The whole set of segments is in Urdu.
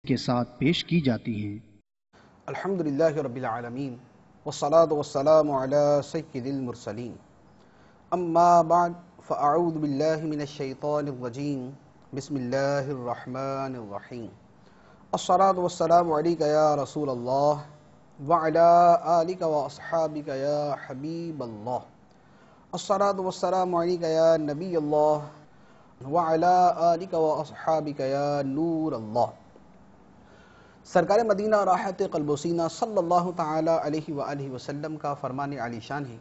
کے ساتھ پیش کی جاتی ہیں۔ الحمدللہ رب العالمین والصلاة والسلام علی سید المرسلین، اما بعد فاعوذ باللہ من الشیطان الرجیم، بسم اللہ الرحمن الرحیم۔ الصلاة والسلام علیک یا رسول اللہ وعلی آلک واصحابک یا حبیب اللہ۔ الصلاة والسلام علیک یا نبی اللہ وعلی آلک واصحابک یا نور اللہ۔ سرکار مدینہ راحت قلب و سینہ صلی اللہ تعالی علیہ وآلہ وسلم کا فرمان عالی شان ہے،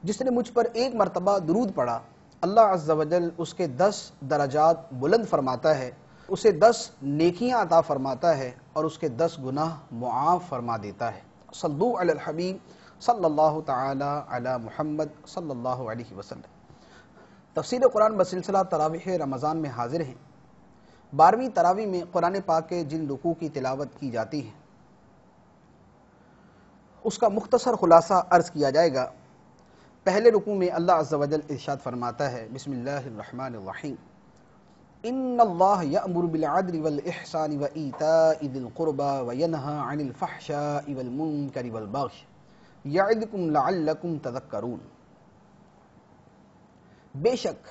جس نے مجھ پر ایک مرتبہ درود پڑھا، اللہ عز و جل اس کے 10 درجات بلند فرماتا ہے، اسے 10 نیکیاں عطا فرماتا ہے اور اس کے 10 گناہ معاف فرما دیتا ہے۔ صلو علی الحبیب صلی اللہ تعالی علی محمد صلی اللہ علیہ وسلم۔ تفسیر قرآن بسلسلہ تراویح رمضان میں حاضر ہیں۔ 12ویں تراویح میں قرآن پاک کے جن رکوع کی تلاوت کی جاتی ہے اس کا مختصر خلاصہ عرض کیا جائے گا۔ پہلے رکوع میں اللہ عز و جل ارشاد فرماتا ہے، بسم اللہ الرحمن الرحیم، ان اللہ یأمر بالعدل والاحسان وایتاء ذی القربى وینہی عن الفحشاء والمنکر والبغی یعظکم لعلکم تذکرون۔ بے شک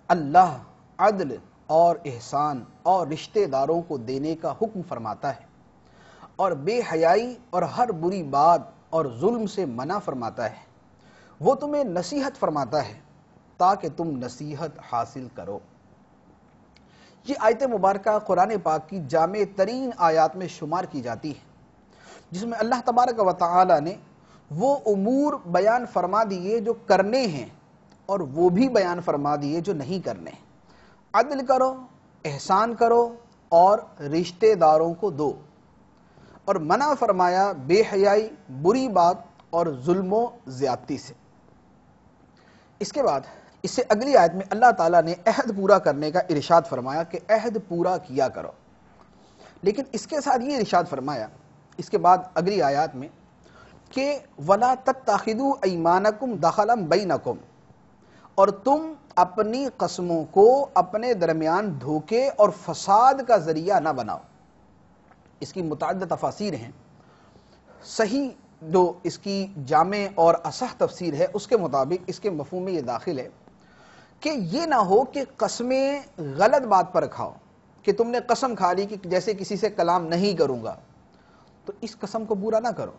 اللہ عدل اور احسان اور رشتہ داروں کو دینے کا حکم فرماتا ہے، اور بے حیائی اور ہر بری بات اور ظلم سے منع فرماتا ہے۔ وہ تمہیں نصیحت فرماتا ہے تاکہ تم نصیحت حاصل کرو۔ یہ آیت مبارکہ قرآن پاک کی جامع ترین آیات میں شمار کی جاتی ہے، جس میں اللہ تبارک و تعالی نے وہ امور بیان فرما دیے جو کرنے ہیں اور وہ بھی بیان فرما دیے جو نہیں کرنے۔ عدل کرو، احسان کرو اور رشتہ داروں کو دو، اور منع فرمایا بے حیائی، بری بات اور ظلم و زیادتی سے۔ اس کے بعد اس سے اگلی آیت میں اللہ تعالیٰ نے عہد پورا کرنے کا ارشاد فرمایا کہ عہد پورا کیا کرو، لیکن اس کے ساتھ یہ ارشاد فرمایا اس کے بعد اگلی آیات میں کہ وَلَا تَتَّخِذُوا أَيْمَانَكُمْ دَخَلًا بَيْنَكُمْ، اور تم اپنی قسموں کو اپنے درمیان دھوکے اور فساد کا ذریعہ نہ بناؤ۔ اس کی متعدد تفاسیر ہیں، صحیح جو اس کی جامع اور اصح تفسیر ہے اس کے مطابق اس کے مفہوم میں یہ داخل ہے کہ یہ نہ ہو کہ قسمیں غلط بات پر کھاؤ، کہ تم نے قسم کھا لی کہ جیسے کسی سے کلام نہیں کروں گا، تو اس قسم کو پورا نہ کرو۔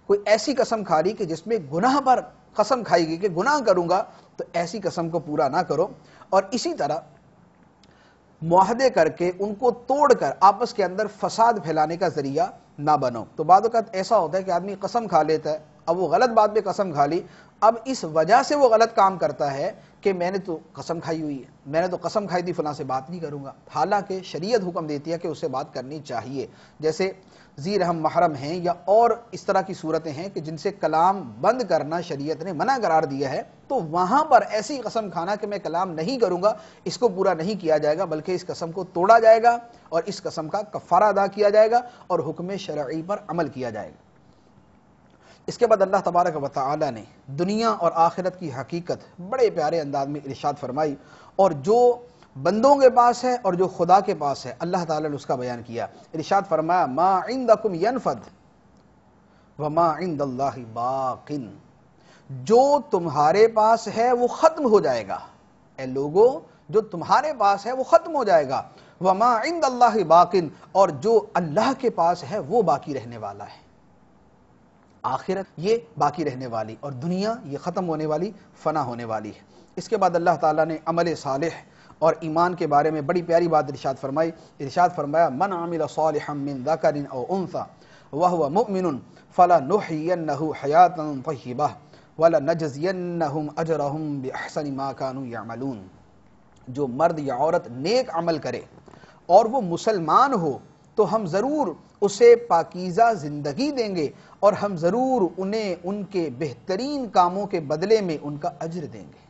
کوئی ایسی قسم کھا لی کہ جس میں گناہ پر قسم کھائی گئی کہ گناہ کروں گا، تو ایسی قسم کو پورا نہ کرو۔ اور اسی طرح معاہدے کر کے ان کو توڑ کر آپس کے اندر فساد پھیلانے کا ذریعہ نہ بنو۔ تو بعض اوقات ایسا ہوتا ہے کہ آدمی قسم کھا لیتا ہے، اب وہ غلط بات پہ قسم کھا لی، اب اس وجہ سے وہ غلط کام کرتا ہے کہ میں نے تو قسم کھائی ہوئی ہے، میں نے تو قسم کھائی تھی فلاں سے بات نہیں کروں گا، حالانکہ شریعت حکم دیتی ہے کہ اس سے بات کرنی چاہیے۔ جیسے ذی رحم محرم ہیں یا اور اس طرح کی صورتیں ہیں کہ جن سے کلام بند کرنا شریعت نے منع قرار دیا ہے، تو وہاں پر ایسی قسم کھانا کہ میں کلام نہیں کروں گا، اس کو پورا نہیں کیا جائے گا، بلکہ اس قسم کو توڑا جائے گا اور اس قسم کا کفارہ ادا کیا جائے گا اور حکم شرعی پر عمل کیا جائے گا۔ اس کے بعد اللہ تبارک و تعالی نے دنیا اور آخرت کی حقیقت بڑے پیارے انداز میں ارشاد فرمائی، اور جو بندوں کے پاس ہے اور جو خدا کے پاس ہے اللہ تعالی نے اس کا بیان کیا۔ ارشاد فرمایا، ما عندکم ینفد وما عند اللہ باق، جو تمہارے پاس ہے وہ ختم ہو جائے گا، اے لوگو جو تمہارے پاس ہے وہ ختم ہو جائے گا، وما عند اللہ باق، اور جو اللہ کے پاس ہے وہ باقی رہنے والا ہے۔ آخرت یہ باقی رہنے والی اور دنیا یہ ختم ہونے والی، فنا ہونے والی ہے۔ اس کے بعد اللہ تعالیٰ نے عمل صالح اور ایمان کے بارے میں بڑی پیاری بات ارشاد فرمائی۔ ارشاد فرمایا، من عمل صالحا من ذکر او انثى وهو مؤمن فلنحيينه حیاتا طیبہ ولنجزینہم اجرہم باحسن ما كانوا يعملون۔ جو مرد یا عورت نیک عمل کرے اور وہ مسلمان ہو تو ہم ضرور اسے پاکیزہ زندگی دیں گے، اور ہم ضرور انہیں ان کے بہترین کاموں کے بدلے میں ان کا اجر دیں گے۔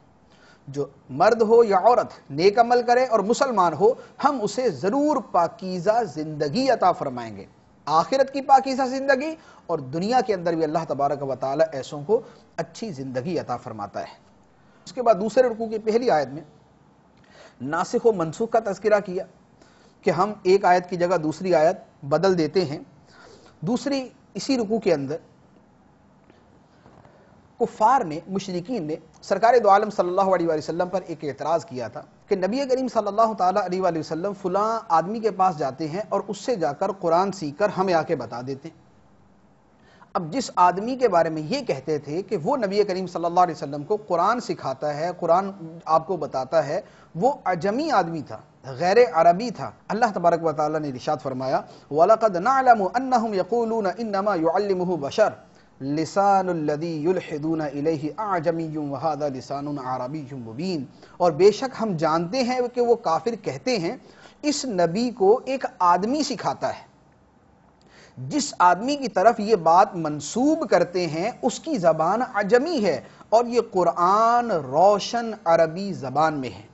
جو مرد ہو یا عورت نیک عمل کرے اور مسلمان ہو، ہم اسے ضرور پاکیزہ زندگی عطا فرمائیں گے، آخرت کی پاکیزہ زندگی، اور دنیا کے اندر بھی اللہ تبارک و تعالی ایسوں کو اچھی زندگی عطا فرماتا ہے۔ اس کے بعد دوسرے رکوع کی پہلی آیت میں ناسخ و منسوخ کا تذکرہ کیا کہ ہم ایک آیت کی جگہ دوسری آیت بدل دیتے ہیں۔ دوسری اسی رکوع کے اندر کفار نے، مشرکین نے سرکار دو عالم صلی اللہ علیہ وآلہ وسلم پر ایک اعتراض کیا تھا کہ نبی کریم صلی اللہ تعالیٰ علیہ وآلہ وسلم فلاں آدمی کے پاس جاتے ہیں اور اس سے جا کر قرآن سیکھ کر ہمیں آ کے بتا دیتے ہیں۔ اب جس آدمی کے بارے میں یہ کہتے تھے کہ وہ نبی کریم صلی اللہ علیہ وسلم کو قرآن سکھاتا ہے، قرآن آپ کو بتاتا ہے، وہ عجمی آدمی تھا، غیر عربی تھا۔ اللہ تبارک و تعالیٰ نے ارشاد فرمایا وَلَقَدْ نَعْلَمُ أَنَّهُمْ يَقُولُونَ إِنَّمَا يُعَلِّمُهُ بَشَرٌ لِسَانُ الَّذِي يُلْحِدُونَ إِلَيْهِ أَعْجَمِيٌّ وَهَذَا لِسَانٌ عَرَبِيٌّ مُبِينٌ، اور بے شک ہم جانتے ہیں کہ وہ کافر کہتے ہیں اس نبی کو ایک آدمی سکھاتا ہے، جس آدمی کی طرف یہ بات منسوب کرتے ہیں اس کی زبان عجمی ہے اور یہ قرآن روشن عربی زبان میں ہے۔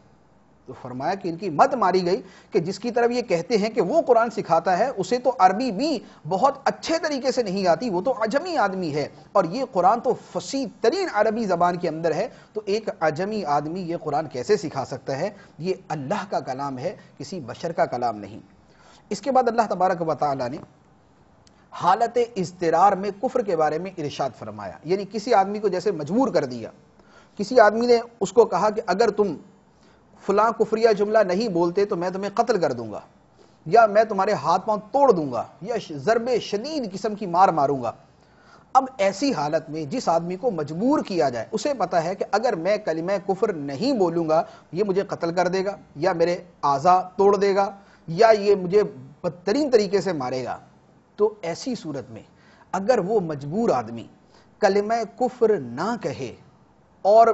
تو فرمایا کہ ان کی مت ماری گئی کہ جس کی طرف یہ کہتے ہیں کہ وہ قرآن سکھاتا ہے اسے تو عربی بھی بہت اچھے طریقے سے نہیں آتی، وہ تو عجمی آدمی ہے، اور یہ قرآن تو فصیح ترین عربی زبان کے اندر ہے، تو ایک عجمی آدمی یہ قرآن کیسے سکھا سکتا ہے؟ یہ اللہ کا کلام ہے، کسی بشر کا کلام نہیں۔ اس کے بعد اللہ تبارک و تعالیٰ نے حالت اضطرار میں کفر کے بارے میں ارشاد فرمایا، یعنی کسی آدمی کو جیسے مجبور کر دیا، کسی آدمی نے اس کو کہا کہ اگر تم فلاں کفریہ جملہ نہیں بولتے تو میں تمہیں قتل کر دوں گا، یا میں تمہارے ہاتھ پاؤں توڑ دوں گا، یا ضرب شدید قسم کی مار ماروں گا۔ اب ایسی حالت میں جس آدمی کو مجبور کیا جائے، اسے پتا ہے کہ اگر میں کلمہ کفر نہیں بولوں گا یہ مجھے قتل کر دے گا، یا میرے اعضاء توڑ دے گا، یا یہ مجھے بدترین طریقے سے مارے گا، تو ایسی صورت میں اگر وہ مجبور آدمی کلمہ کفر نہ کہے اور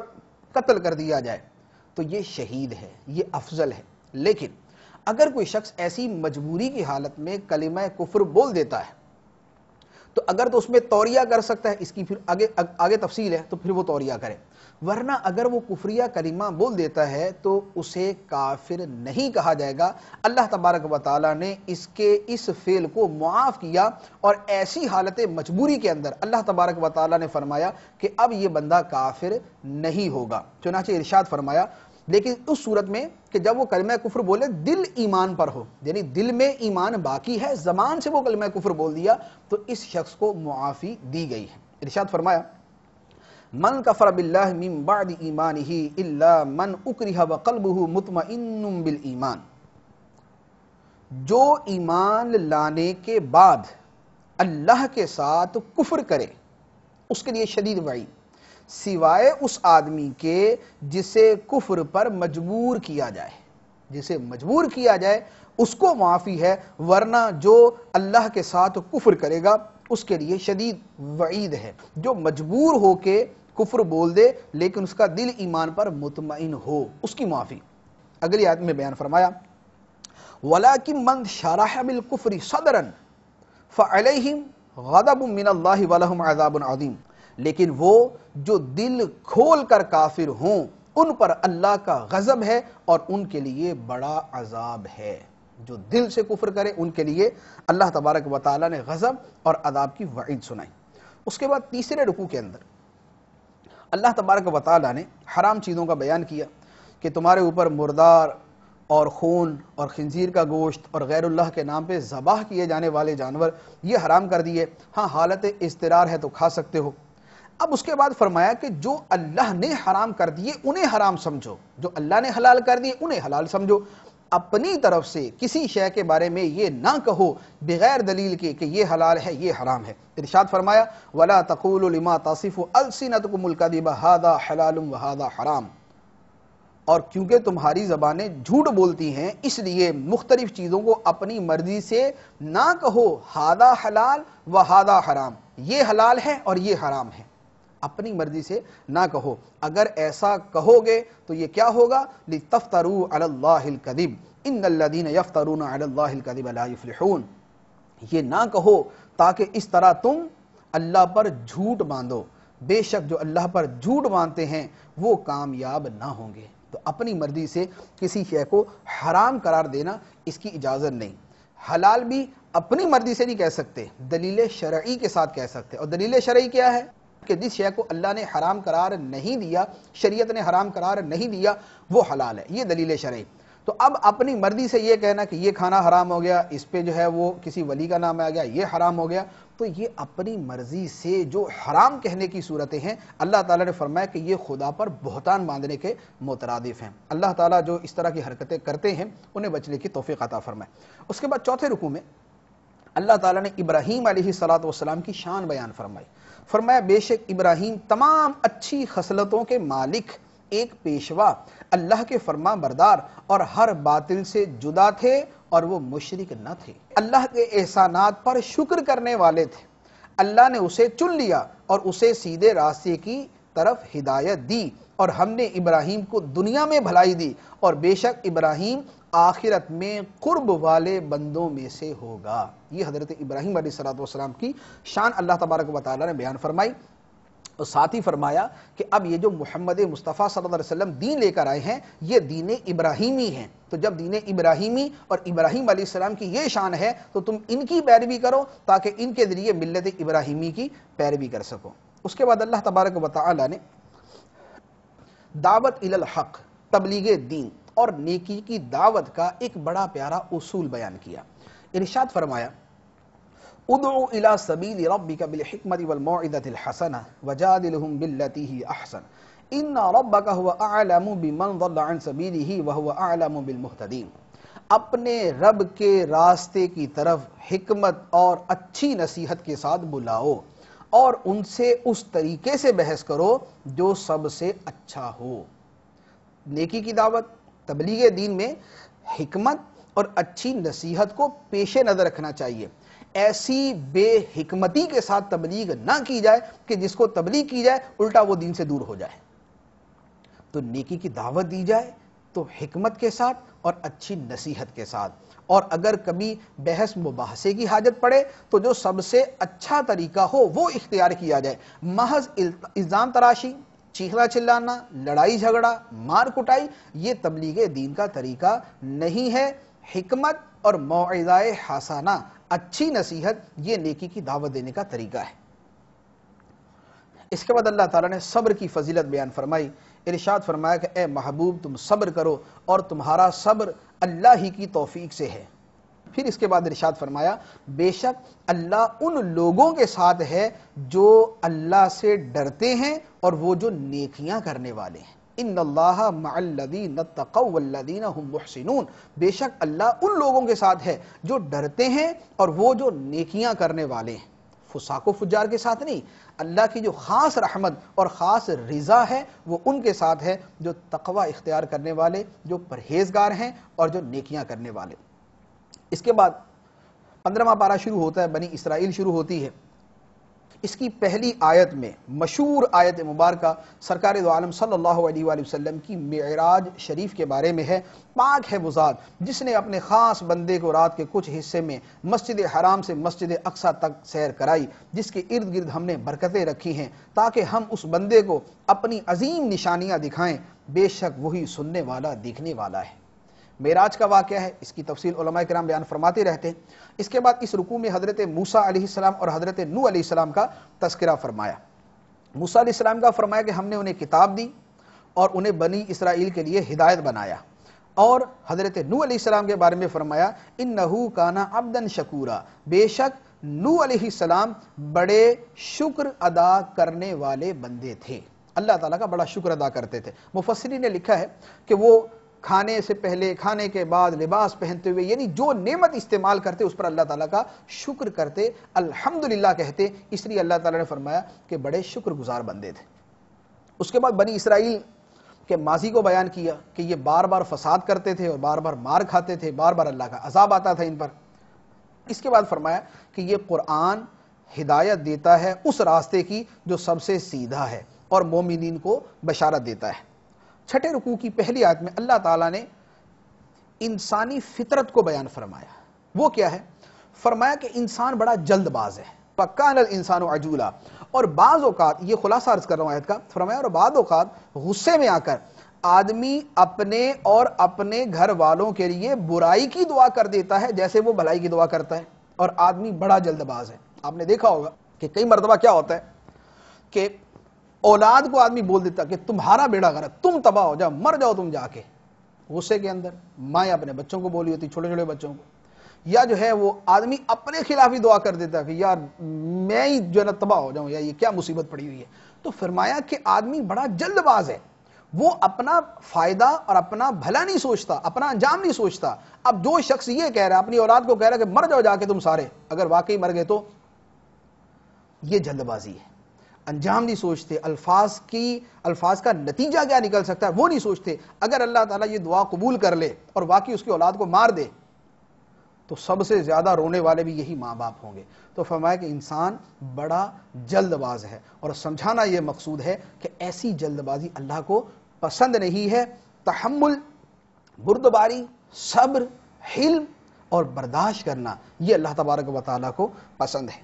قتل کر دیا جائے تو یہ شہید ہے، یہ افضل ہے۔ لیکن اگر کوئی شخص ایسی مجبوری کی حالت میں کلمہ کفر بول دیتا ہے تو اگر تو اس میں توریہ کر سکتا ہے، اس کی پھر آگے تفصیل ہے، تو پھر وہ توریہ کرے، ورنہ اگر وہ کفریہ کلمہ بول دیتا ہے تو اسے کافر نہیں کہا جائے گا۔ اللہ تبارک و تعالیٰ نے اس کے اس فعل کو معاف کیا، اور ایسی حالت مجبوری کے اندر اللہ تبارک و تعالیٰ نے فرمایا کہ اب یہ بندہ کافر نہیں ہوگا۔ چنانچہ ارشاد فرمایا لیکن اس صورت میں کہ جب وہ کلمہ کفر بولے دل ایمان پر ہو، یعنی دل میں ایمان باقی ہے، زبان سے وہ کلمہ کفر بول دیا، تو اس شخص کو معافی دی گئی ہے۔ ارشاد فرمایا من کفر باللہ من بعد ایمانہ الا من اکرہ وقلبہ مطمئن بالایمان، جو ایمان لانے کے بعد اللہ کے ساتھ کفر کرے اس کے لیے شدید وعید، سوائے اس آدمی کے جسے کفر پر مجبور کیا جائے، جسے مجبور کیا جائے اس کو معافی ہے، ورنہ جو اللہ کے ساتھ کفر کرے گا اس کے لیے شدید وعید ہے۔ جو مجبور ہو کے کفر بول دے لیکن اس کا دل ایمان پر مطمئن ہو، اس کی معافی۔ اگلی آیت میں بیان فرمایا وَلَكِن مَنْ شَرَحَ بِالْكُفْرِ صَدْرًا فَعَلَيْهِمْ غَضَبٌ مِّنَ اللَّهِ وَلَهُمْ عَذَابٌ عَظِيمٌ، لیکن وہ جو دل کھول کر کافر ہوں ان پر اللہ کا غضب ہے اور ان کے لیے بڑا عذاب ہے۔ جو دل سے کفر کرے ان کے لیے اللہ تبارک و تعالیٰ نے غضب اور عذاب کی وعید سنائی۔ اس کے بعد تیسرے رکوع کے اندر اللہ تبارک و تعالیٰ نے حرام چیزوں کا بیان کیا کہ تمہارے اوپر مردار اور خون اور خنزیر کا گوشت اور غیر اللہ کے نام پہ ذبح کیے جانے والے جانور یہ حرام کر دیے، ہاں حالت اضطرار ہے تو کھا سکتے ہو۔ اب اس کے بعد فرمایا کہ جو اللہ نے حرام کر دیے انہیں حرام سمجھو، جو اللہ نے حلال کر دیے انہیں حلال سمجھو، اپنی طرف سے کسی شے کے بارے میں یہ نہ کہو بغیر دلیل کے کہ یہ حلال ہے یہ حرام ہے۔ ارشاد فرمایا وَلَا تَقُولُوا لِمَا تَصِفُ أَلْسِنَتُكُمُ الْكَذِبَ هَذَا حَلَالٌ وَهَذَا حَرَامٌ، اور کیونکہ تمہاری زبانیں جھوٹ بولتی ہیں اس لیے مختلف چیزوں کو اپنی مرضی سے نہ کہو، ہادہ حلال و ہادہ حرام، یہ حلال ہے اور یہ حرام ہے، اپنی مرضی سے نہ کہو۔ اگر ایسا کہو گے تو یہ کیا ہوگا؟ لِتَفْتَرُوا عَلَى اللَّهِ الْكَذِبَ إِنَّ الَّذِينَ يَفْتَرُونَ عَلَى اللَّهِ الْكَذِبَ لَا يُفْلِحُونَ، یہ نہ کہو تاکہ اس طرح تم اللہ پر جھوٹ باندھو، بے شک جو اللہ پر جھوٹ باندھتے ہیں وہ کامیاب نہ ہوں گے۔ تو اپنی مرضی سے کسی شے کو حرام قرار دینا اس کی اجازت نہیں۔ حلال بھی اپنی مرضی سے نہیں کہہ سکتے، دلیل شرعی کے ساتھ کہہ سکتے، اور دلیل شرعی کیا ہے کہ جس شے کو اللہ نے حرام قرار نہیں دیا، شریعت نے حرام قرار نہیں دیا، وہ حلال ہے، یہ دلیل شرعی۔ تو اب اپنی مرضی سے یہ کہنا کہ یہ کھانا حرام ہو گیا، اس پہ جو ہے وہ کسی ولی کا نام آ گیا، یہ حرام ہو گیا، تو یہ اپنی مرضی سے جو حرام کہنے کی صورتیں ہیں، اللہ تعالیٰ نے فرمایا کہ یہ خدا پر بہتان باندھنے کے مترادف ہیں۔ اللہ تعالیٰ جو اس طرح کی حرکتیں کرتے ہیں انہیں بچنے کی توفیق عطا فرمائے۔ اس کے بعد چوتھے رکوع میں اللہ تعالیٰ نے ابراہیم علیہ السلام کی شان بیان فرمائی۔ فرمایا بے شک ابراہیم تمام اچھی خصلتوں کے مالک، ایک پیشوا، اللہ کے فرما بردار اور ہر باطل سے جدا تھے اور وہ مشرک نہ تھے، اللہ کے احسانات پر شکر کرنے والے تھے۔ اللہ نے اسے چن لیا اور اسے سیدھے راستے کی طرف ہدایت دی، اور ہم نے ابراہیم کو دنیا میں بھلائی دی، اور بے شک ابراہیم آخرت میں قرب والے بندوں میں سے ہوگا۔ یہ حضرت ابراہیم علیہ السلام کی شان اللہ تبارک و تعالیٰ نے بیان فرمائی، اور ساتھ ہی فرمایا کہ اب یہ جو محمد مصطفیٰ صلی اللہ علیہ وسلم دین لے کر آئے ہیں یہ دین ابراہیمی ہیں، تو جب دین ابراہیمی اور ابراہیم علیہ السلام کی یہ شان ہے تو تم ان کی پیروی کرو تاکہ ان کے ذریعے ملت ابراہیمی کی پیروی کر سکو۔ اس کے بعد اللہ تبارک و تعالیٰ نے دعوت الی الحق، تبلیغ دین اور نیکی کی دعوت کا ایک بڑا پیارا اصول بیان کیا۔ ارشاد فرمایا ادعو الى سبیل ربک بالحکمت والموعظۃ الحسنہ وجادلہم باللتی ہی احسن ان ربک هو اعلم بمن ضل عن سبیلہ وهو اعلم بالمہتدین۔ اپنے رب کے راستے کی طرف حکمت اور اچھی نصیحت کے ساتھ بلاؤ اور ان سے اس طریقے سے بحث کرو جو سب سے اچھا ہو۔ نیکی کی دعوت، تبلیغ دین میں حکمت اور اچھی نصیحت کو پیش نظر رکھنا چاہیے۔ ایسی بے حکمتی کے ساتھ تبلیغ نہ کی جائے کہ جس کو تبلیغ کی جائے الٹا وہ دین سے دور ہو جائے۔ تو نیکی کی دعوت دی جائے تو حکمت کے ساتھ اور اچھی نصیحت کے ساتھ، اور اگر کبھی بحث مباحثے کی حاجت پڑے تو جو سب سے اچھا طریقہ ہو وہ اختیار کیا جائے۔ محض الزام تراشی، چیخنا چلانا، لڑائی جھگڑا، مار کٹائی یہ تبلیغ دین کا طریقہ نہیں ہے۔ حکمت اور موعظہ حسنہ، اچھی نصیحت، یہ نیکی کی دعوت دینے کا طریقہ ہے۔ اس کے بعد اللہ تعالیٰ نے صبر کی فضیلت بیان فرمائی۔ ارشاد فرمایا کہ اے محبوب تم صبر کرو اور تمہارا صبر اللہ ہی کی توفیق سے ہے۔ پھر اس کے بعد ارشاد فرمایا بے شک اللہ ان لوگوں کے ساتھ ہے جو اللہ سے ڈرتے ہیں اور وہ جو نیکیاں کرنے والے ہیں۔ ان اللہ مع الذین اتقوا والذین هم محسنون، بے شک اللہ ان لوگوں کے ساتھ ہے جو ڈرتے ہیں اور وہ جو نیکیاں کرنے والے ہیں۔ فساق و فجار کے ساتھ نہیں، اللہ کی جو خاص رحمت اور خاص رضا ہے وہ ان کے ساتھ ہے جو تقوی اختیار کرنے والے، جو پرہیزگار ہیں اور جو نیکیاں کرنے والے۔ اس کے بعد 15واں پارہ شروع ہوتا ہے، بنی اسرائیل شروع ہوتی ہے۔ اس کی پہلی آیت میں مشہور آیت مبارکہ سرکار دو عالم صلی اللہ علیہ وآلہ وسلم کی معراج شریف کے بارے میں ہے۔ پاک ہے وہ ذات جس نے اپنے خاص بندے کو رات کے کچھ حصے میں مسجد حرام سے مسجد اقصی تک سیر کرائی، جس کے ارد گرد ہم نے برکتیں رکھی ہیں تاکہ ہم اس بندے کو اپنی عظیم نشانیاں دکھائیں، بے شک وہی سننے والا دیکھنے والا ہے۔ معراج کا واقعہ ہے، اس کی تفصیل علماء کرام بیان فرماتے رہتے ہیں۔ اس کے بعد اس رکوع میں حضرت موسیٰ علیہ السلام اور حضرت نوح علیہ السلام کا تذکرہ فرمایا۔ موسیٰ علیہ السلام کا فرمایا کہ ہم نے انہیں کتاب دی اور انہیں بنی اسرائیل کے لیے ہدایت بنایا، اور حضرت نوح علیہ السلام کے بارے میں فرمایا انہو کان عبدا شکورا، بے شک نوح علیہ السلام بڑے شکر ادا کرنے والے بندے تھے، اللہ تعالیٰ کا بڑا شکر ادا کرتے تھے۔ مفسرین نے لکھا ہے کہ وہ کھانے سے پہلے، کھانے کے بعد، لباس پہنتے ہوئے، یعنی جو نعمت استعمال کرتے اس پر اللہ تعالیٰ کا شکر کرتے، الحمدللہ کہتے، اس لیے اللہ تعالیٰ نے فرمایا کہ بڑے شکر گزار بندے تھے۔ اس کے بعد بنی اسرائیل کے ماضی کو بیان کیا کہ یہ بار بار فساد کرتے تھے اور بار بار مار کھاتے تھے، بار بار اللہ کا عذاب آتا تھا ان پر۔ اس کے بعد فرمایا کہ یہ قرآن ہدایت دیتا ہے اس راستے کی جو سب سے سیدھا ہے اور مومنین کو بشارت دیتا ہے۔ چھٹے رکوع کی پہلی آیت میں اللہ تعالیٰ نے انسانی فطرت کو بیان فرمایا۔ وہ کیا ہے؟ فرمایا کہ انسان بڑا جلد باز ہے، فَكَانَ الْإِنسَانُ عَجُولًا، اور بعض اوقات، یہ خلاصہ عرض کر رہا ہوں آیت کا، فرمایا اور بعض اوقات غصے میں آ کر آدمی اپنے اور اپنے گھر والوں کے لیے برائی کی دعا کر دیتا ہے جیسے وہ بھلائی کی دعا کرتا ہے، اور آدمی بڑا جلد باز ہے۔ آپ نے دیکھا ہوگا کہ کئی مرتبہ کیا ہوتا ہے کہ اولاد کو آدمی بول دیتا کہ تمہارا بیڑا غرق، تم تباہ ہو جاؤ، مر جاؤ تم جا کے، غصے کے اندر مائیں اپنے بچوں کو بولی ہوتی، چھوٹے چھوٹے بچوں کو، یا جو ہے وہ آدمی اپنے خلاف ہی دعا کر دیتا ہے کہ یار میں ہی جو ہے نا تباہ ہو جاؤں، یا یہ کیا مصیبت پڑی ہوئی ہے. تو فرمایا کہ آدمی بڑا جلد باز ہے، وہ اپنا فائدہ اور اپنا بھلا نہیں سوچتا، اپنا انجام نہیں سوچتا. اب جو شخص یہ کہہ رہا ہے، اپنی اولاد کو کہہ رہا ہے کہ مر جاؤ جا کے تم سارے، اگر واقعی مر گئے تو یہ جلد بازی ہے. انجام نہیں سوچتے، الفاظ کا نتیجہ کیا نکل سکتا ہے وہ نہیں سوچتے. اگر اللہ تعالیٰ یہ دعا قبول کر لے اور واقعی اس کی اولاد کو مار دے تو سب سے زیادہ رونے والے بھی یہی ماں باپ ہوں گے. تو فرمایا کہ انسان بڑا جلد باز ہے، اور سمجھانا یہ مقصود ہے کہ ایسی جلد بازی اللہ کو پسند نہیں ہے. تحمل، بردباری، صبر، حلم اور برداشت کرنا یہ اللہ تبارک و تعالیٰ کو پسند ہے.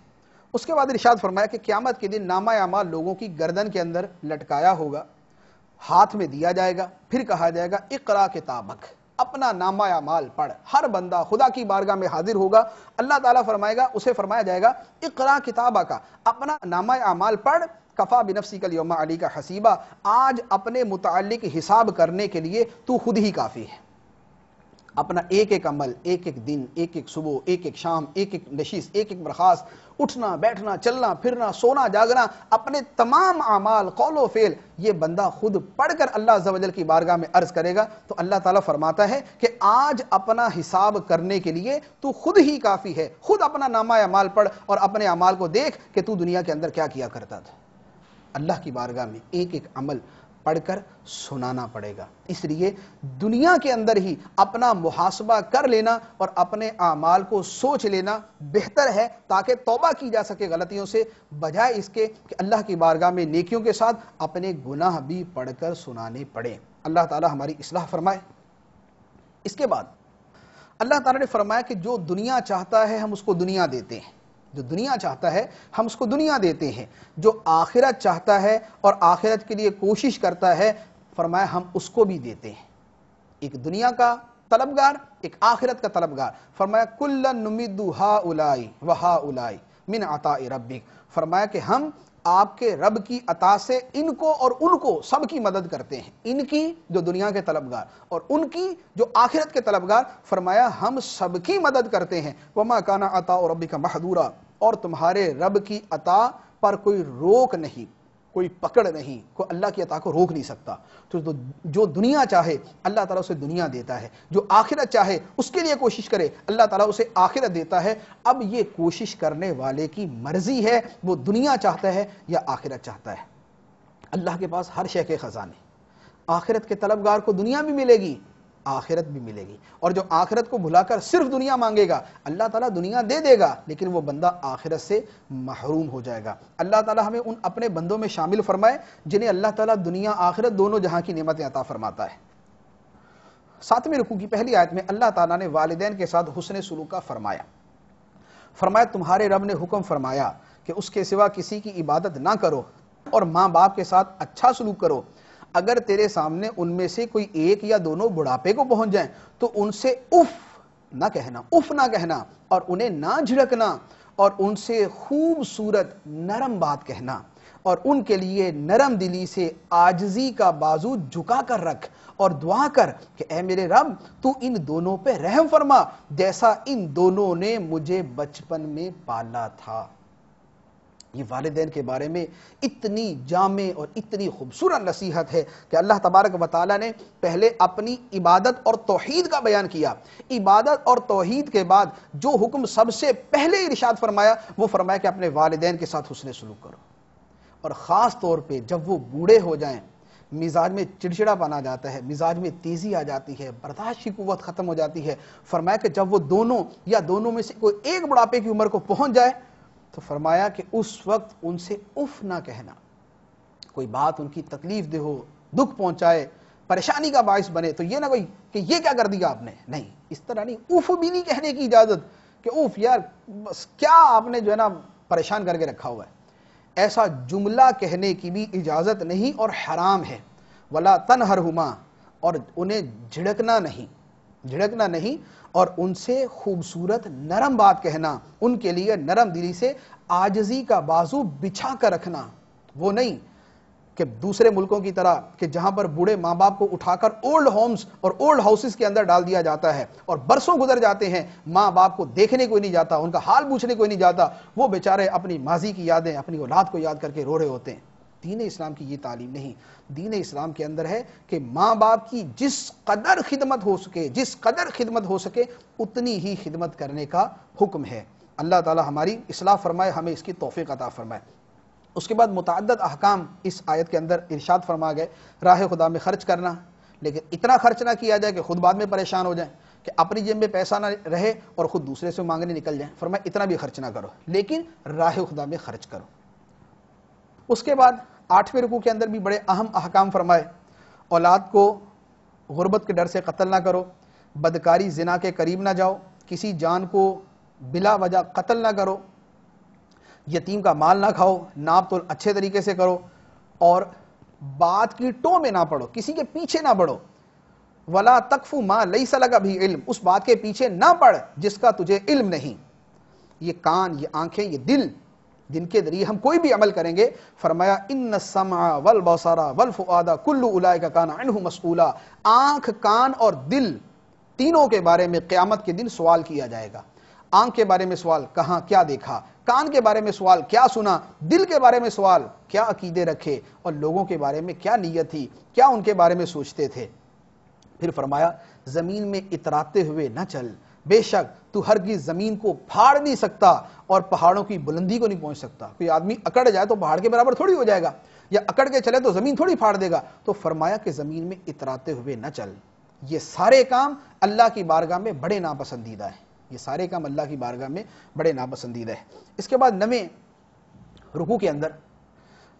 اس کے بعد ارشاد فرمایا کہ قیامت کے دن نامہ اعمال لوگوں کی گردن کے اندر لٹکایا ہوگا، ہاتھ میں دیا جائے گا، پھر کہا جائے گا اقرا کتابک، اپنا نامہ اعمال پڑھ. ہر بندہ خدا کی بارگاہ میں حاضر ہوگا، اللہ تعالیٰ فرمائے گا، اسے فرمایا جائے گا اقرا کتابک، اپنا نامہ اعمال پڑھ. کفا بنفسک الیوم علیک حسیبا، آج اپنے متعلق حساب کرنے کے لیے تو خود ہی کافی ہے. اپنا ایک ایک عمل، ایک ایک دن، ایک ایک صبح، ایک ایک شام، ایک ایک نشست، ایک ایک برخاست، اٹھنا بیٹھنا، چلنا پھرنا، سونا جاگنا، اپنے تمام اعمال قول و فعل یہ بندہ خود پڑھ کر اللہ عز و جل کی بارگاہ میں عرض کرے گا. تو اللہ تعالیٰ فرماتا ہے کہ آج اپنا حساب کرنے کے لیے تو خود ہی کافی ہے. خود اپنا نامہ اعمال پڑھ اور اپنے اعمال کو دیکھ کہ تو دنیا کے اندر کیا کیا کرتا تھا. اللہ کی بارگاہ میں ایک ایک عمل پڑھ کر سنانا پڑے گا. اس لیے دنیا کے اندر ہی اپنا محاسبہ کر لینا اور اپنے اعمال کو سوچ لینا بہتر ہے، تاکہ توبہ کی جا سکے غلطیوں سے، بجائے اس کے کہ اللہ کی بارگاہ میں نیکیوں کے ساتھ اپنے گناہ بھی پڑھ کر سنانے پڑے. اللہ تعالی ہماری اصلاح فرمائے. اس کے بعد اللہ تعالیٰ نے فرمایا کہ جو دنیا چاہتا ہے ہم اس کو دنیا دیتے ہیں، جو دنیا چاہتا ہے ہم اس کو دنیا دیتے ہیں، جو آخرت چاہتا ہے اور آخرت کے لیے کوشش کرتا ہے فرمایا ہم اس کو بھی دیتے ہیں. ایک دنیا کا طلبگار، ایک آخرت کا طلبگار. فرمایا کُلًّا نُمِدُّ ہَؤُلَاءِ وَہَؤُلَاءِ مِنْ عَطَاءِ رَبِّكَ، فرمایا کہ ہم آپ کے رب کی عطا سے ان کو اور ان کو سب کی مدد کرتے ہیں. ان کی جو دنیا کے طلبگار اور ان کی جو آخرت کے طلبگار، فرمایا ہم سب کی مدد کرتے ہیں. وَمَا كَانَ عَطَاءُ رَبِّكَ مَحْظُورًا، اور تمہارے رب کی عطا پر کوئی روک نہیں، کوئی پکڑ نہیں، کوئی اللہ کی عطا کو روک نہیں سکتا. تو جو دنیا چاہے اللہ تعالیٰ اسے دنیا دیتا ہے، جو آخرت چاہے اس کے لیے کوشش کرے اللہ تعالیٰ اسے آخرت دیتا ہے. اب یہ کوشش کرنے والے کی مرضی ہے وہ دنیا چاہتا ہے یا آخرت چاہتا ہے. اللہ کے پاس ہر شے کے خزانے، آخرت کے طلبگار کو دنیا بھی ملے گی، آخرت بھی ملے گی. اور جو آخرت کو بھلا کر صرف دنیا مانگے گا اللہ تعالیٰ دنیا دے دے گا، لیکن وہ بندہ آخرت سے محروم ہو جائے گا. اللہ تعالیٰ ہمیں ان اپنے بندوں میں شامل فرمائے جنہیں اللہ تعالیٰ دنیا آخرت دونوں جہاں کی نعمتیں عطا فرماتا ہے. 7ویں رکوع کی پہلی آیت میں اللہ تعالیٰ نے والدین کے ساتھ حسن سلوک کا فرمایا. فرمایا تمہارے رب نے حکم فرمایا کہ اس کے سوا کسی کی عبادت نہ کرو اور ماں باپ کے ساتھ اچھا سلوک کرو. اگر تیرے سامنے ان میں سے کوئی ایک یا دونوں بڑھاپے کو پہنچ جائیں تو ان سے اف نہ کہنا اور انہیں نہ جھڑکنا، اور ان سے خوبصورت نرم بات کہنا، اور ان کے لیے نرم دلی سے عاجزی کا بازو جھکا کر رکھ اور دعا کر کہ اے میرے رب تو ان دونوں پہ رحم فرما جیسا ان دونوں نے مجھے بچپن میں پالا تھا. یہ والدین کے بارے میں اتنی جامع اور اتنی خوبصورت نصیحت ہے کہ اللہ تبارک و تعالیٰ نے پہلے اپنی عبادت اور توحید کا بیان کیا. عبادت اور توحید کے بعد جو حکم سب سے پہلے ارشاد فرمایا وہ فرمایا کہ اپنے والدین کے ساتھ حسن سلوک کرو. اور خاص طور پہ جب وہ بوڑھے ہو جائیں، مزاج میں چڑچڑا پن آ جاتا ہے، مزاج میں تیزی آ جاتی ہے، برداشت کی قوت ختم ہو جاتی ہے، فرمایا کہ جب وہ دونوں یا دونوں میں سے کوئی ایک بڑھاپے کی عمر کو پہنچ جائے تو فرمایا کہ اس وقت ان سے اف نہ کہنا. کوئی بات ان کی تکلیف دہ ہو، دکھ پہنچائے، پریشانی کا باعث بنے تو یہ نہ کوئی کہ یہ کیا کر دیا آپ نے، نہیں، اس طرح نہیں. اف بھی نہیں کہنے کی اجازت کہ اف یار بس کیا آپ نے جو ہے نا پریشان کر کے رکھا ہوا ہے، ایسا جملہ کہنے کی بھی اجازت نہیں اور حرام ہے. ولا تنہرہما، اور انہیں جھڑکنا نہیں اور ان سے خوبصورت نرم بات کہنا، ان کے لیے نرم دلی سے عاجزی کا بازو بچھا کر رکھنا. وہ نہیں کہ دوسرے ملکوں کی طرح کہ جہاں پر بوڑھے ماں باپ کو اٹھا کر اولڈ ہومز اور اولڈ ہاؤسز کے اندر ڈال دیا جاتا ہے اور برسوں گزر جاتے ہیں، ماں باپ کو دیکھنے کوئی نہیں جاتا، ان کا حال پوچھنے کوئی نہیں جاتا، وہ بیچارے اپنی ماضی کی یادیں، اپنی اولاد کو یاد کر کے رو رہے ہوتے ہیں۔ دین اسلام کی یہ تعلیم نہیں، دین اسلام کے اندر ہے کہ ماں باپ کی جس قدر خدمت ہو سکے اتنی ہی خدمت کرنے کا حکم ہے۔ اللہ تعالی ہماری اصلاح فرمائے، ہمیں اس کی توفیق عطا فرمائے۔ اس کے بعد متعدد احکام اس آیت کے اندر ارشاد فرما گئے۔ راہ خدا میں خرچ کرنا، لیکن اتنا خرچ نہ کیا جائے کہ خود بعد میں پریشان ہو جائیں، کہ اپنی جیب میں پیسہ نہ رہے اور خود دوسرے سے مانگنے نکل جائیں۔ فرمایا اتنا بھی خرچ نہ کرو، لیکن راہ خدا میں خرچ کرو۔ اس کے بعد 8ویں رکوع کے اندر بھی بڑے اہم احکام فرمائے۔ اولاد کو غربت کے ڈر سے قتل نہ کرو، بدکاری زنا کے قریب نہ جاؤ، کسی جان کو بلا وجہ قتل نہ کرو، یتیم کا مال نہ کھاؤ، ناپ تول اچھے طریقے سے کرو، اور بات کی ٹو میں نہ پڑو، کسی کے پیچھے نہ پڑو۔ ولا تقف ما لیس لک بھی علم، اس بات کے پیچھے نہ پڑ جس کا تجھے علم نہیں۔ یہ کان، یہ آنکھیں، یہ دل جن کے ذریعے ہم کوئی بھی عمل کریں گے، فرمایا ان السمع والبصر والفؤاد کل اولئک کان عنہ مسئولا، آنکھ، کان اور دل تینوں کے بارے میں قیامت کے دن سوال کیا جائے گا۔ آنکھ کے بارے میں سوال، کہاں کیا دیکھا، کان کے بارے میں سوال، کیا سنا، دل کے بارے میں سوال، کیا عقیدے رکھے، اور لوگوں کے بارے میں کیا نیت تھی، کیا ان کے بارے میں سوچتے تھے۔ پھر فرمایا زمین میں اتراتے ہوئے نہ چل، بے شک تو ہرگز زمین کو پھاڑ نہیں سکتا اور پہاڑوں کی بلندی کو نہیں پہنچ سکتا۔ کوئی آدمی اکڑ جائے تو پہاڑ کے برابر تھوڑی ہو جائے گا، یا اکڑ کے چلے تو زمین تھوڑی پھاڑ دے گا۔ تو فرمایا کہ زمین میں اتراتے ہوئے نہ چل۔ یہ سارے کام اللہ کی بارگاہ میں بڑے ناپسندیدہ ہیں، یہ سارے کام اللہ کی بارگاہ میں بڑے ناپسندیدہ ہیں۔ اس کے بعد 9ویں رکوع کے اندر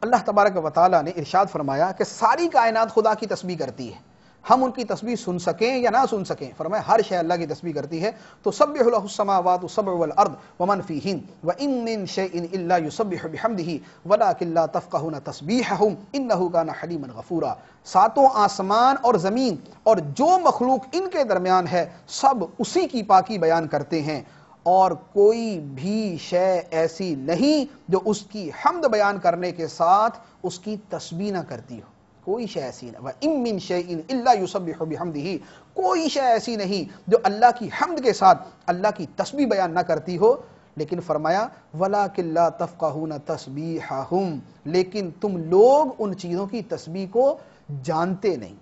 اللہ تبارک و تعالیٰ نے ارشاد فرمایا کہ ساری کائنات خدا کی تسبیح کرتی ہے، ہم ان کی تسبیح سن سکیں یا نہ سن سکیں۔ فرمایا ہر شے اللہ کی تسبیح کرتی ہے۔ تو سبح لہ السماوات السبع والارض ومن فیہن وان من شیء الا یسبح بحمدہ ولکن لا تفقہون تسبیحہم انہ کان حلیما غفورا۔ ساتوں آسمان اور زمین اور جو مخلوق ان کے درمیان ہے سب اسی کی پاکی بیان کرتے ہیں، اور کوئی بھی شے ایسی نہیں جو اس کی حمد بیان کرنے کے ساتھ اس کی تسبیح نہ کرتی ہو۔ کوئی شے ایسی نہیں، وَإِن مِّن شَيْءٍ إِلَّا يُسَبِّحُ بِحَمْدِهِ، کوئی شے ایسی نہیں جو اللہ کی حمد کے ساتھ اللہ کی تسبیح بیان نہ کرتی ہو۔ لیکن فرمایا وَلَٰكِن لَّا تَفْقَهُونَ تَسْبِيحَهُمْ، لیکن تم لوگ ان چیزوں کی تسبیح کو جانتے نہیں،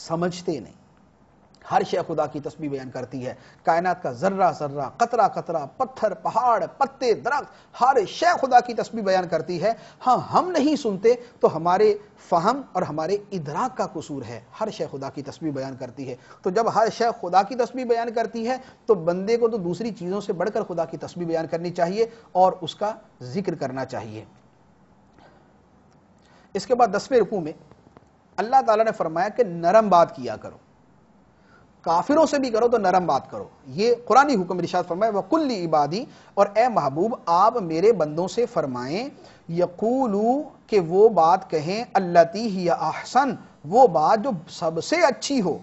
سمجھتے نہیں۔ ہر شے خدا کی تسبیح بیان کرتی ہے، کائنات کا ذرہ ذرہ، قطرہ قطرہ، پتھر، پہاڑ، پتے، درخت، ہر شے خدا کی تسبیح بیان کرتی ہے۔ ہاں ہم نہیں سنتے تو ہمارے فہم اور ہمارے ادراک کا قصور ہے۔ ہر شے خدا کی تسبیح بیان کرتی ہے۔ تو جب ہر شے خدا کی تسبیح بیان کرتی ہے تو بندے کو تو دوسری چیزوں سے بڑھ کر خدا کی تسبیح بیان کرنی چاہیے اور اس کا ذکر کرنا چاہیے۔ اس کے بعد 10ویں رکوع میں اللہ تعالیٰ نے فرمایا کہ نرم بات کیا کرو، کافروں سے بھی کرو تو نرم بات کرو۔ یہ قرآنی حکم ارشاد فرمایا وَقُلْ لِعِبَادِي، اور اے محبوب آپ میرے بندوں سے فرمائیں یقولو، کہ وہ بات کہیں اللتی ہی احسن، وہ بات جو سب سے اچھی ہو،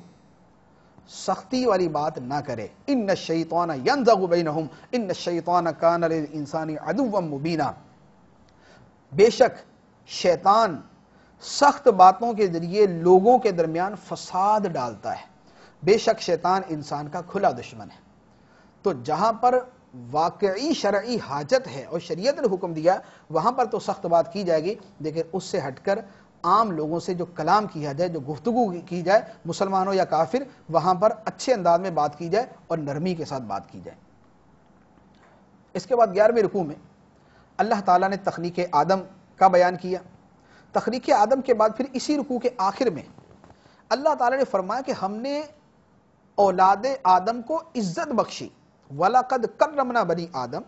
سختی والی بات نہ کرے۔ ان الشیطان ینزغ بینہم ان الشیطان کان للانسان عدوا مبینا، بے شک شیطان سخت باتوں کے ذریعے لوگوں کے درمیان فساد ڈالتا ہے، بے شک شیطان انسان کا کھلا دشمن ہے۔ تو جہاں پر واقعی شرعی حاجت ہے اور شریعت نے حکم دیا وہاں پر تو سخت بات کی جائے گی، لیکن اس سے ہٹ کر عام لوگوں سے جو کلام کیا جائے، جو گفتگو کی جائے، مسلمان ہو یا کافر، وہاں پر اچھے انداز میں بات کی جائے اور نرمی کے ساتھ بات کی جائے۔ اس کے بعد 11ویں رکوع میں اللہ تعالیٰ نے تخلیق آدم کا بیان کیا۔ تخلیق آدم کے بعد پھر اسی رکوع کے آخر میں اللہ تعالیٰ نے فرمایا کہ ہم نے اولاد آدم کو عزت بخشی، وَلَقَدْ كَرَّمْنَا بَنِي آدَمَ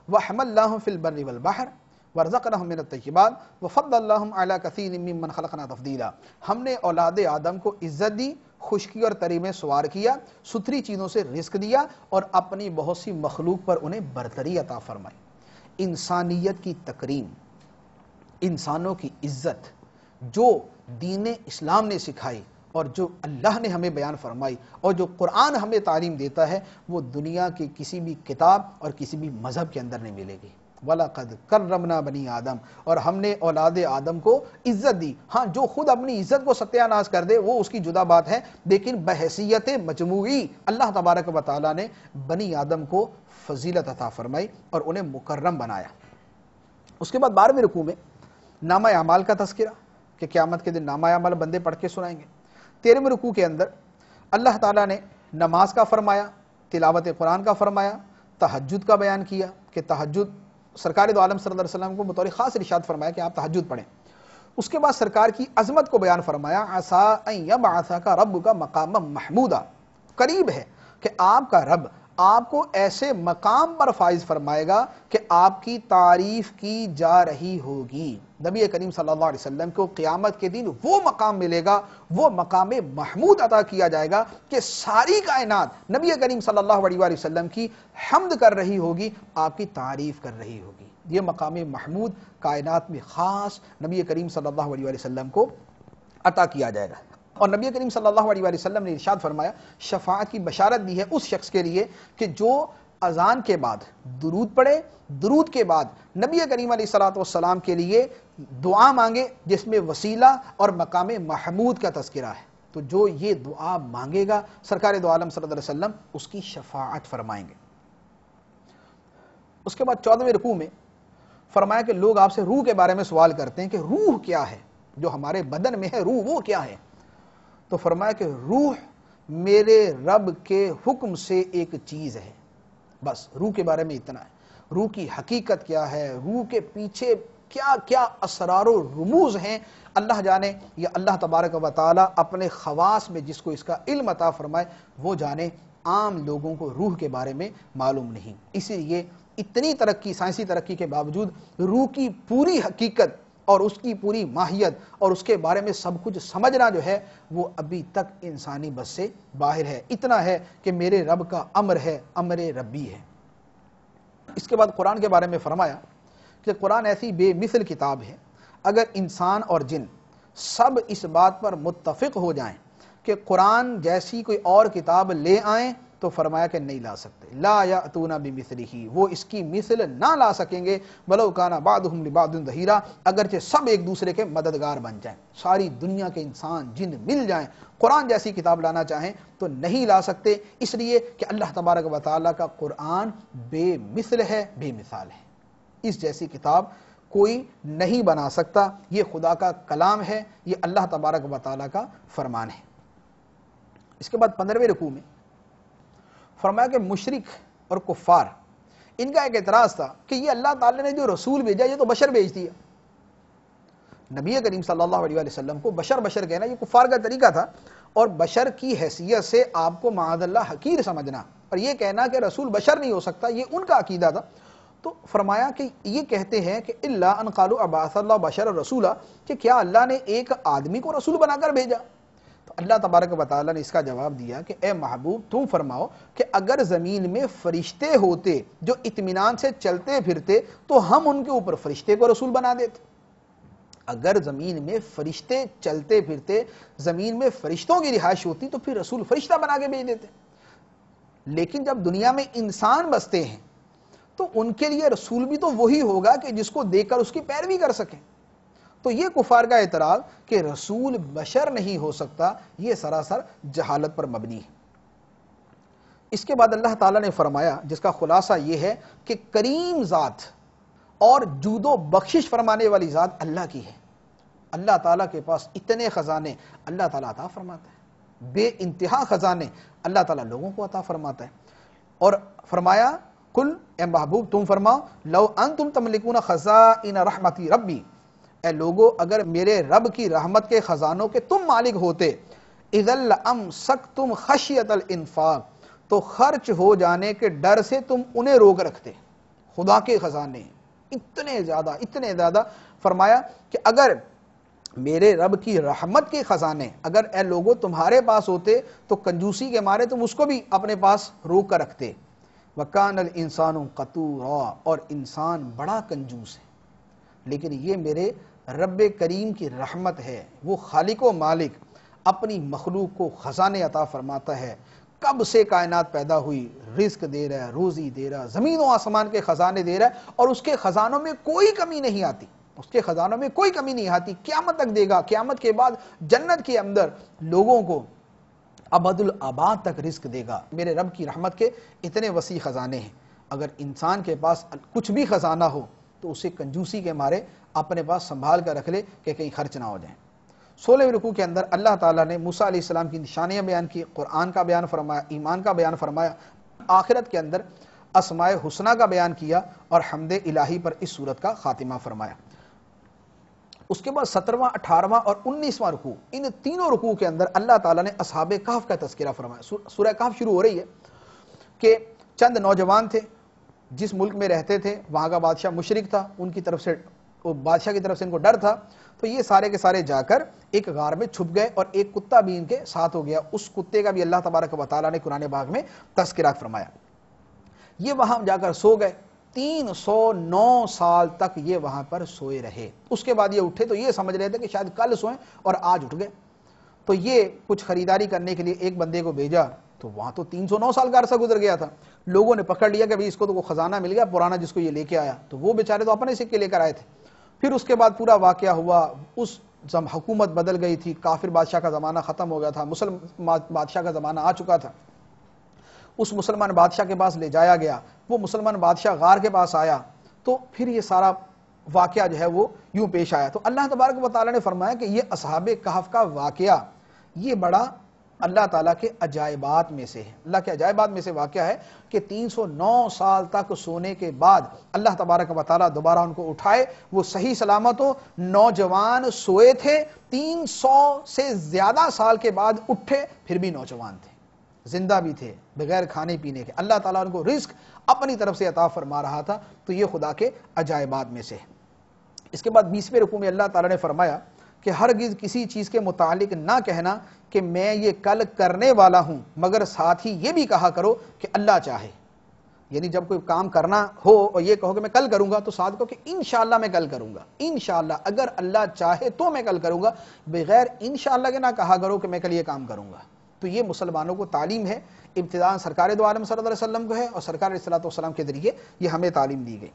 وَحَمَلْنَاهُمْ فِي الْبَرِّ وَالْبَحْرِ وَرَزَقْنَاهُمْ مِنَ الطَّيِّبَاتِ وَفَضَّلْنَاهُمْ عَلَىٰ كَثِيرٍ مِّمَّنْ خَلَقْنَا تَفْضِيلًا۔ ہم نے اولاد آدم کو عزت دی، خشکی اور تری میں سوار کیا، ستھری چیزوں سے رزق دیا اور اپنی بہت سی مخلوق پر انہیں برتری عطا فرمائی۔ انسانیت کی تکریم، انسانوں کی عزت جو دین اسلام نے سکھائی اور جو اللہ نے ہمیں بیان فرمائی اور جو قرآن ہمیں تعلیم دیتا ہے، وہ دنیا کی کسی بھی کتاب اور کسی بھی مذہب کے اندر نہیں ملے گی۔ وَلَقَدْ كَرَّمْنَا بَنِي آدم، اور ہم نے اولاد آدم کو عزت دی۔ ہاں جو خود اپنی عزت کو ستیہ ناز کر دے وہ اس کی جدا بات ہے، لیکن بحیثیت مجموعی اللہ تبارک و تعالیٰ نے بنی آدم کو فضیلت عطا فرمائی اور انہیں مکرم بنایا۔ اس کے بعد 12ویں رکوع میں نامہ اعمال کا تذکرہ کہ قیامت کے دن نامہ اعمال بندے پڑھ کے سنائیں گے۔ 13ویں رکوع کے اندر اللہ تعالیٰ نے نماز کا فرمایا، تلاوت قرآن کا فرمایا، تہجد کا بیان کیا کہ تہجد سرکار دو عالم صلی اللہ علیہ وسلم کو بطور خاص ارشاد فرمایا کہ آپ تہجد پڑھیں۔ اس کے بعد سرکار کی عظمت کو بیان فرمایا، عسیٰ ان یبعثک ربک مقاما محمودا، قریب ہے کہ آپ کا رب آپ کو ایسے مقام پر فائز فرمائے گا کہ آپ کی تعریف کی جا رہی ہوگی۔ نبی کریم صلی اللہ علیہ وسلم کو قیامت کے دن وہ مقام ملے گا، وہ مقام محمود عطا کیا جائے گا کہ ساری کائنات نبی کریم صلی اللہ علیہ وسلم کی حمد کر رہی ہوگی، آپ کی تعریف کر رہی ہوگی۔ یہ مقام محمود کائنات میں خاص نبی کریم صلی اللہ علیہ وسلم کو عطا کیا جائے گا۔ اور نبی کریم صلی اللہ علیہ وسلم نے ارشاد فرمایا، شفاعت کی بشارت دی ہے اس شخص کے لیے کہ جو اذان کے بعد درود پڑھے، درود کے بعد نبی کریم علیہ الصلوۃ والسلام کے لیے دعا مانگے جس میں وسیلہ اور مقام محمود کا تذکرہ ہے، تو جو یہ دعا مانگے گا سرکار دو عالم صلی اللہ علیہ وسلم اس کی شفاعت فرمائیں گے۔ اس کے بعد 14ویں رکوع میں فرمایا کہ لوگ آپ سے روح کے بارے میں سوال کرتے ہیں کہ روح کیا ہے، جو ہمارے بدن میں ہے روح وہ کیا ہے؟ تو فرمایا کہ روح میرے رب کے حکم سے ایک چیز ہے، بس روح کے بارے میں اتنا ہے۔ روح کی حقیقت کیا ہے، روح کے پیچھے کیا کیا اسرار و رموز ہیں، اللہ جانے، یا اللہ تبارک و تعالی اپنے خواص میں جس کو اس کا علم عطا فرمائے وہ جانے، عام لوگوں کو روح کے بارے میں معلوم نہیں۔ اسی لیے اتنی ترقی، سائنسی ترقی کے باوجود روح کی پوری حقیقت اور اس کی پوری ماہیت اور اس کے بارے میں سب کچھ سمجھنا جو ہے وہ ابھی تک انسانی بس سے باہر ہے۔ اتنا ہے کہ میرے رب کا امر ہے، امر ربی ہے۔ اس کے بعد قرآن کے بارے میں فرمایا کہ قرآن ایسی بے مثل کتاب ہے، اگر انسان اور جن سب اس بات پر متفق ہو جائیں کہ قرآن جیسی کوئی اور کتاب لے آئیں تو فرمایا کہ نہیں لا سکتے، لا یأتون بمثلہ، وہ اس کی مثل نہ لا سکیں گے، ولو کان بعضهم لبعض ظہیرا، اگرچہ سب ایک دوسرے کے مددگار بن جائیں، ساری دنیا کے انسان جن مل جائیں قرآن جیسی کتاب لانا چاہیں تو نہیں لا سکتے، اس لیے کہ اللہ تبارک و تعالیٰ کا قرآن بے مثل ہے، بے مثال ہے۔ اس جیسی کتاب کوئی نہیں بنا سکتا، یہ خدا کا کلام ہے، یہ اللہ تبارک و تعالیٰ کا فرمان ہے۔ اس کے بعد 15ویں رکوع میں فرمایا کہ مشرک اور کفار ان کا ایک اعتراض تھا کہ یہ اللہ تعالیٰ نے جو رسول بھیجا یہ تو بشر بھیج دیا۔ نبی کریم صلی اللہ علیہ وسلم کو بشر بشر کہنا یہ کفار کا طریقہ تھا، اور بشر کی حیثیت سے آپ کو معاذ اللہ حقیر سمجھنا اور یہ کہنا کہ رسول بشر نہیں ہو سکتا، یہ ان کا عقیدہ تھا۔ تو فرمایا کہ یہ کہتے ہیں کہ الا ان قالوا ابعث اللہ بشر رسولا، کہ کیا اللہ نے ایک آدمی کو رسول بنا کر بھیجا؟ تو اللہ تبارک و تعالیٰ نے اس کا جواب دیا کہ اے محبوب تم فرماؤ کہ اگر زمین میں فرشتے ہوتے جو اطمینان سے چلتے پھرتے تو ہم ان کے اوپر فرشتے کو رسول بنا دیتے۔ اگر زمین میں فرشتے چلتے پھرتے، زمین میں فرشتوں کی رہائش ہوتی تو پھر رسول فرشتہ بنا کے بھیج دیتے، لیکن جب دنیا میں انسان بستے ہیں تو ان کے لیے رسول بھی تو وہی ہوگا کہ جس کو دیکھ کر اس کی پیروی کر سکیں۔ تو یہ کفار کا اعتراض کہ رسول بشر نہیں ہو سکتا یہ سراسر جہالت پر مبنی ہے۔ اس کے بعد اللہ تعالیٰ نے فرمایا جس کا خلاصہ یہ ہے کہ کریم ذات اور جود و بخشش فرمانے والی ذات اللہ کی ہے۔ اللہ تعالیٰ کے پاس اتنے خزانے اللہ تعالیٰ عطا فرماتا ہے، بے انتہا خزانے اللہ تعالیٰ لوگوں کو عطا فرماتا ہے۔ اور فرمایا قل اے محبوب تم فرماؤ لو انتم تملکون خزائن رحمتی ربی، اے لوگو اگر میرے رب کی رحمت کے خزانوں کے تم مالک ہوتے، اذا لامسکتم خشیت الانفاق، تو خرچ ہو جانے کے ڈر سے تم انہیں روک رکھتے۔ خدا کے خزانے اتنے زیادہ فرمایا کہ اگر میرے رب کی رحمت کے خزانے اگر اے لوگوں تمہارے پاس ہوتے تو کنجوسی کے مارے تم اس کو بھی اپنے پاس روک کر رکھتے۔ وَكَانَ الْإِنسَانُ قَتُورًا، اور انسان بڑا کنجوس ہے، لیکن یہ میرے رب کریم کی رحمت ہے، وہ خالق و مالک اپنی مخلوق کو خزانے عطا فرماتا ہے، کب سے کائنات پیدا ہوئی، رزق دے رہا ہے، روزی دے رہا ہے، زمین و آسمان کے خزانے دے رہا ہے، اور اس کے خزانوں میں کوئی کمی نہیں آتی، اس کے خزانوں میں کوئی کمی نہیں آتی، قیامت تک دے گا، قیامت کے بعد جنت کے اندر لوگوں کو ابد الآباد تک رزق دے گا۔ میرے رب کی رحمت کے اتنے وسیع خزانے ہیں، اگر انسان کے پاس کچھ بھی خزانہ ہو تو اسے کنجوسی کے مارے اپنے پاس سنبھال کر رکھ لے کہ کہیں خرچ نہ ہو جائیں۔ 16ویں رکوع کے اندر اللہ تعالیٰ نے موسیٰ علیہ السلام کی نشانیاں بیان کی، قرآن کا بیان فرمایا، ایمان کا بیان فرمایا، آخرت کے اندر اسماء حسنہ کا بیان کیا اور حمد الہی پر اس سورت کا خاتمہ فرمایا۔ اس کے بعد 17واں، 18واں اور 19واں رکوع، ان تینوں رکوع کے اندر اللہ تعالیٰ نے اصحاب کہف کا تذکرہ فرمایا۔ سورہ کہف شروع ہو رہی ہے کہ چند نوجوان تھے جس ملک میں رہتے تھے، وہاں کا بادشاہ مشرک تھا، ان کی طرف سے بادشاہ کی طرف سے ان کو ڈر تھا، تو یہ سارے کے سارے جا کر ایک غار میں چھپ گئے اور ایک کتا بھی ان کے ساتھ ہو گیا۔ اس کتے کا بھی اللہ تبارک و تعالیٰ نے قرآن پاک میں تذکرہ فرمایا۔ یہ وہاں جا کر سو گئے، 309 سال تک یہ وہاں پر سوئے رہے۔ اس کے بعد یہ اٹھے تو یہ سمجھ رہے تھے کہ شاید کل سوئیں اور آج اٹھ گئے، تو یہ کچھ خریداری کرنے کے لیے ایک بندے کو بھیجا، تو وہاں تو 309 سال کا عرصہ گزر گیا تھا، لوگوں نے پکڑ لیا کہ بھئی اس کو تو وہ خزانہ مل گیا پرانا جس کو یہ لے کے آیا، تو وہ بیچارے تو اپنے سکے لے کر آئے تھے۔ پھر اس کے بعد پورا واقعہ ہوا، اس حکومت بدل گئی تھی، کافر بادشاہ کا زمانہ ختم ہو گیا تھا، مسلم بادشاہ کا زمانہ آ چکا تھا۔ اس مسلمان بادشاہ کے پاس لے جایا گیا، وہ مسلمان بادشاہ غار کے پاس آیا، تو پھر یہ سارا واقعہ جو ہے وہ یوں پیش آیا۔ تو اللہ تبارک و تعالیٰ نے فرمایا کہ یہ اصحاب کہف کا واقعہ یہ بڑا اللہ تعالیٰ کے عجائبات میں سے ہے، اللہ کے عجائبات میں سے واقعہ ہے کہ 309 سال تک سونے کے بعد اللہ تبارک و تعالیٰ دوبارہ ان کو اٹھائے، وہ صحیح سلامت ہو، نوجوان سوئے تھے، 300 سے زیادہ سال کے بعد اٹھے، پھر بھی نوجوان تھے، زندہ بھی تھے، بغیر کھانے پینے کے، اللہ تعالیٰ ان کو رزق اپنی طرف سے عطا فرما رہا تھا، تو یہ خدا کے عجائبات میں سے ہے۔ اس کے بعد 20ویں رکوع میں اللہ تعالیٰ نے فرمایا کہ ہرگز کسی چیز کے متعلق نہ کہنا کہ میں یہ کل کرنے والا ہوں، مگر ساتھ ہی یہ بھی کہا کرو کہ اللہ چاہے، یعنی جب کوئی کام کرنا ہو اور یہ کہو کہ میں کل کروں گا تو ساتھ کہو کہ انشاءاللہ میں کل کروں گا، انشاءاللہ اگر اللہ چاہے تو میں کل کروں گا، بغیر انشاءاللہ کے نہ کہا کرو کہ میں کل یہ کام کروں گا۔ تو یہ مسلمانوں کو تعلیم ہے، ابتداء سرکار دو عالم صلی اللہ علیہ وسلم کو ہے، اور سرکار علیہ السلام کے ذریعے یہ ہمیں تعلیم دی گئی۔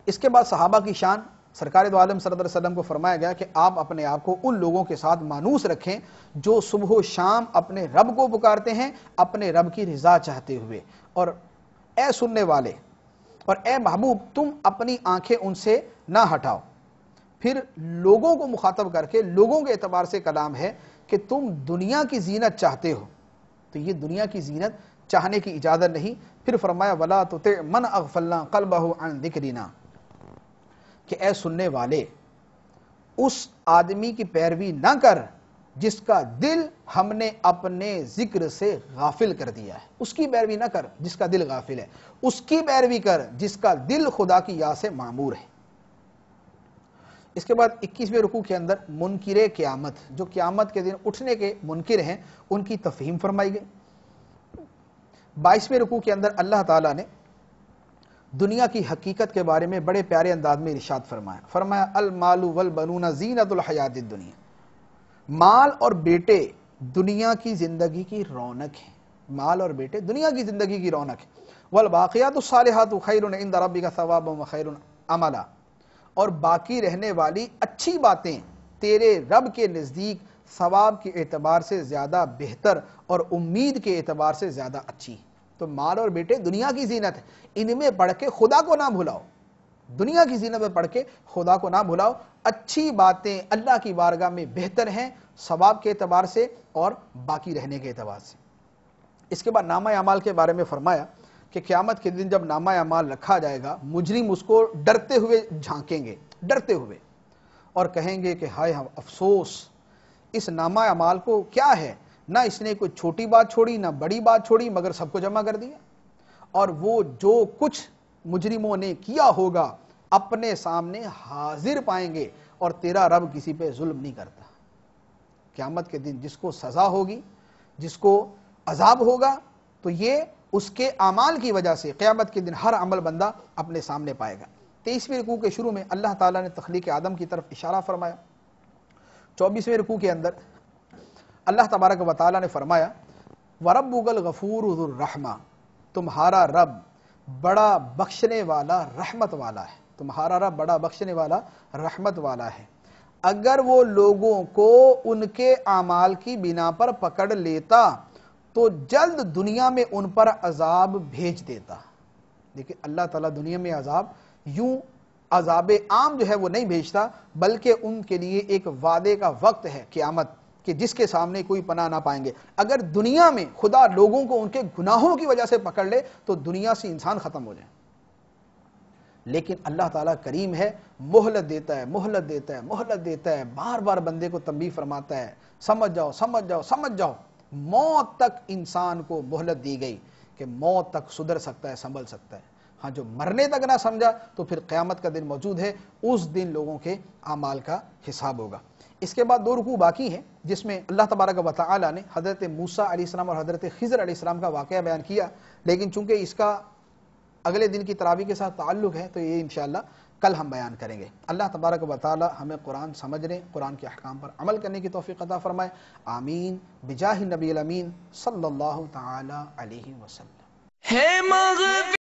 اس کے بعد صحابہ کی شان، سرکار دو عالم صلی اللہ علیہ وسلم کو فرمایا گیا کہ آپ اپنے آپ کو ان لوگوں کے ساتھ مانوس رکھیں جو صبح و شام اپنے رب کو پکارتے ہیں اپنے رب کی رضا چاہتے ہوئے، اور اے سننے والے اور اے محبوب تم اپنی آنکھیں ان سے نہ ہٹاؤ۔ پھر لوگوں کو مخاطب کر کے لوگوں کے اعتبار سے کلام ہے کہ تم دنیا کی زینت چاہتے ہو، تو یہ دنیا کی زینت چاہنے کی اجازت نہیں۔ پھر فرمایا وَلَا تُطِعْ مَنْ أَغْفَلْنَا قَلْبَهُ عَنْ ذِكْرِنَا، کہ اے سننے والے اس آدمی کی پیروی نہ کر جس کا دل ہم نے اپنے ذکر سے غافل کر دیا ہے، اس کی پیروی نہ کر جس کا دل غافل ہے، اس کی پیروی کر جس کا دل خدا کی یاد سے معمور ہے۔ اس کے بعد 21ویں رکوع کے اندر منکر قیامت، جو قیامت کے دن اٹھنے کے منکر ہیں، ان کی تفہیم فرمائی گئی۔ 22ویں رکوع کے اندر اللہ تعالیٰ نے دنیا کی حقیقت کے بارے میں بڑے پیارے انداز میں ارشاد فرمایا المال والبنون زینت الحیات الدنیا، مال اور بیٹے دنیا کی زندگی کی رونق ہے، مال اور بیٹے دنیا کی زندگی کی رونق ہے، والباقیات الصالحات خیر عند ربک ثوابا وخیر عملا، اور باقی رہنے والی اچھی باتیں تیرے رب کے نزدیک ثواب کے اعتبار سے زیادہ بہتر اور امید کے اعتبار سے زیادہ اچھی۔ تو مال اور بیٹے دنیا کی زینت ہے، ان میں پڑھ کے خدا کو نہ بھلاؤ، دنیا کی زینت میں پڑھ کے خدا کو نہ بھلاؤ، اچھی باتیں اللہ کی بارگاہ میں بہتر ہیں ثواب کے اعتبار سے اور باقی رہنے کے اعتبار سے۔ اس کے بعد نامہ اعمال کے بارے میں فرمایا کہ قیامت کے دن جب نامہ اعمال رکھا جائے گا، مجرم اس کو ڈرتے ہوئے جھانکیں گے، ڈرتے ہوئے، اور کہیں گے کہ ہائے افسوس، اس نامہ اعمال کو کیا ہے، نہ اس نے کوئی چھوٹی بات چھوڑی نہ بڑی بات چھوڑی مگر سب کو جمع کر دیا، اور وہ جو کچھ مجرموں نے کیا ہوگا اپنے سامنے حاضر پائیں گے، اور تیرا رب کسی پہ ظلم نہیں کرتا۔ قیامت کے دن جس کو سزا ہوگی، جس کو عذاب ہوگا، تو یہ اس کے اعمال کی وجہ سے قیامت کے دن ہر عمل بندہ اپنے سامنے پائے گا۔ 23ویں رکوع کے شروع میں اللہ تعالیٰ نے تخلیق آدم کی طرف اشارہ فرمایا۔ 24ویں رکوع کے اندر اللہ تبارک و تعالیٰ نے فرمایا وَرَبُّكَ الْغَفُورُ ذُو الرَّحْمَةِ، تمہارا رب بڑا بخشنے والا رحمت والا ہے، تمہارا رب بڑا بخشنے والا رحمت والا ہے۔ اگر وہ لوگوں کو ان کے اعمال کی بنا پر پکڑ لیتا تو جلد دنیا میں ان پر عذاب بھیج دیتا۔ لیکن اللہ تعالیٰ دنیا میں عذاب یوں عذاب عام جو ہے وہ نہیں بھیجتا، بلکہ ان کے لیے ایک وعدے کا وقت ہے قیامت کہ جس کے سامنے کوئی پناہ نہ پائیں گے۔ اگر دنیا میں خدا لوگوں کو ان کے گناہوں کی وجہ سے پکڑ لے تو دنیا سے انسان ختم ہو جائے، لیکن اللہ تعالیٰ کریم ہے، مہلت دیتا ہے، مہلت دیتا ہے، مہلت دیتا ہے، بار بار بندے کو تنبیہ فرماتا ہے، سمجھ جاؤ سمجھ جاؤ سمجھ جاؤ۔ موت تک انسان کو مہلت دی گئی کہ موت تک سدھر سکتا ہے، سنبھل سکتا ہے۔ ہاں جو مرنے تک نہ سمجھا تو پھر قیامت کا دن موجود ہے، اس دن لوگوں کے اعمال کا حساب ہوگا۔ اس کے بعد 2 رکوع باقی ہیں جس میں اللہ تبارک و تعالی نے حضرت موسیٰ علیہ السلام اور حضرت خضر علیہ السلام کا واقعہ بیان کیا، لیکن چونکہ اس کا اگلے دن کی تراویح کے ساتھ تعلق ہے تو یہ انشاءاللہ کل ہم بیان کریں گے۔ اللہ تبارک و تعالی ہمیں قرآن سمجھنے، قرآن کے احکام پر عمل کرنے کی توفیق عطا فرمائے، آمین بجاہ النبی الامین صلی اللہ تعالی علیہ وسلم۔